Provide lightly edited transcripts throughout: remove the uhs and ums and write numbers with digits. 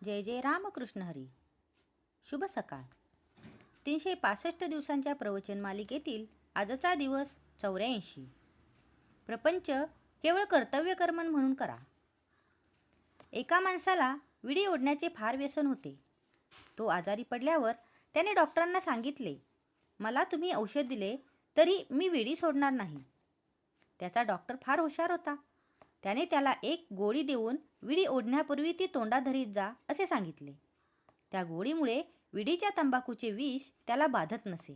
जय जय रामकृष्ण हरी. शुभ सकाळ. 365 दिवसांच्या प्रवचन मालिकेतील आजचा दिवस 84. प्रपंच केवळ कर्तव्यकर्मण म्हणून करा. एका माणसाला विडी ओढण्याचे फार व्यसन होते. तो आजारी पडल्यावर त्याने डॉक्टरांना सांगितले, मला तुम्ही औषध दिले तरी मी विडी सोडणार नाही. त्याचा डॉक्टर फार हुशार होता. त्याने त्याला एक गोळी देऊन विडी ओढण्यापूर्वी ती तोंडात धरीत जा असे सांगितले. त्या गोळीमुळे विडीच्या तंबाखूचे विष त्याला बाधत नसे.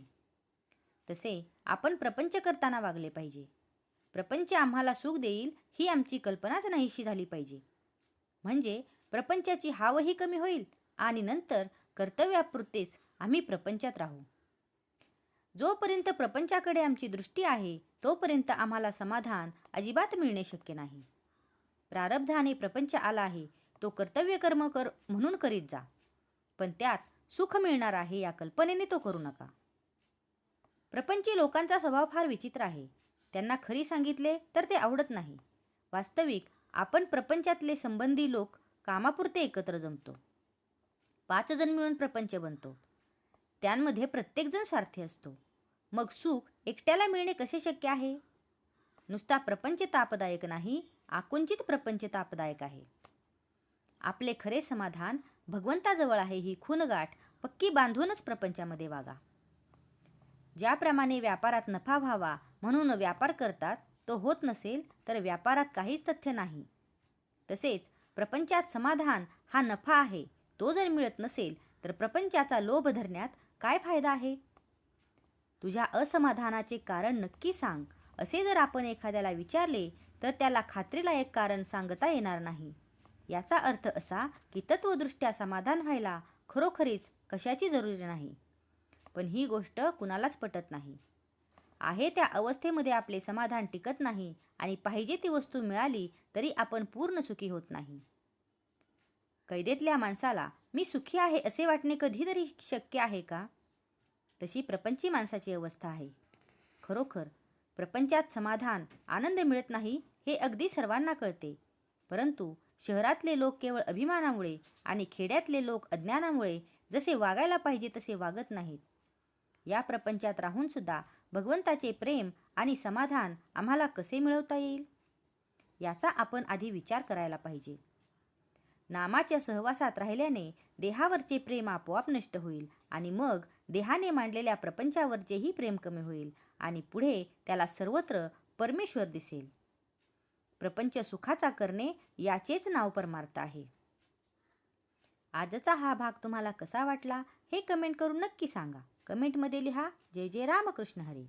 तसे आपण प्रपंच करताना वागले पाहिजे. प्रपंच आम्हाला सुख देईल ही आमची कल्पनाच नाहीशी झाली पाहिजे. म्हणजे प्रपंचाची हावही कमी होईल आणि नंतर कर्तव्यापुरतेच आम्ही प्रपंचात राहू. जोपर्यंत प्रपंचाकडे आमची दृष्टी आहे तोपर्यंत आम्हाला समाधान अजिबात मिळणे शक्य नाही. प्रारब्धाने प्रपंच आला आहे तो कर्तव्यकर्म कर म्हणून करीत जा, पण त्यात सुख मिळणार आहे या कल्पनेने तो करू नका. प्रपंची लोकांचा स्वभाव फार विचित्र आहे. त्यांना खरी सांगितले तर ते आवडत नाही. वास्तविक आपण प्रपंचातले संबंधी लोक कामापुरते एकत्र जमतो. 5 जण मिळून प्रपंच बनतो. त्यांमध्ये प्रत्येकजण स्वार्थी असतो. मग सुख एकट्याला मिळणे कसे शक्य आहे? नुसता प्रपंच तापदायक नाही, आकुंचित प्रपंच तापदायक आहे. आपले खरे समाधान भगवंताजवळ आहे ही खूणगाठ पक्की बांधूनच प्रपंचामध्ये वागा. ज्याप्रमाणे व्यापारात नफा व्हावा म्हणून व्यापार करतात तो होत नसेल तर व्यापारात काहीच तथ्य नाही. तसेच प्रपंचात समाधान हा नफा आहे तो जर मिळत नसेल तर प्रपंचाचा लोभ धरण्यात काय फायदा आहे? तुझ्या असमाधानाचे कारण नक्की सांग असे जर आपण एखाद्याला विचारले तर त्याला खात्रीलायक कारण सांगता येणार नाही. याचा अर्थ असा की तत्वदृष्ट्या समाधान व्हायला खरोखरीच कशाची जरुरी नाही. पण ही गोष्ट कुणालाच पटत नाही. आहे त्या अवस्थेमध्ये आपले समाधान टिकत नाही आणि पाहिजे ती वस्तू मिळाली तरी आपण पूर्ण सुखी होत नाही. कैदेतल्या माणसाला मी सुखी आहे असे वाटणे कधीतरी शक्य आहे का? तशी प्रपंची माणसाची अवस्था आहे. खरोखर प्रपंचात समाधान आनंद मिळत नाही हे अगदी सर्वांना कळते. परंतु शहरातले लोक केवळ अभिमानामुळे आणि खेड्यातले लोक अज्ञानामुळे जसे वागायला पाहिजे तसे वागत नाहीत. या प्रपंचात राहून सुद्धा भगवंताचे प्रेम आणि समाधान आम्हाला कसे मिळवता येईल याचा आपण आधी विचार करायला पाहिजे. नामाच्या सहवासात राहिल्याने देहावरचे प्रेम आपोआप नष्ट होईल आणि मग देहाने मांडलेल्या प्रपंचावरचेही प्रेम कमी होईल आणि पुढे त्याला सर्वत्र परमेश्वर दिसेल. प्रपंच सुखाचा करणे याचेच नाव परमार्थ आहे. आजचा हा भाग तुम्हाला कसा वाटला हे कमेंट करून नक्की सांगा. कमेंटमध्ये लिहा. जय जय रामकृष्ण हरी.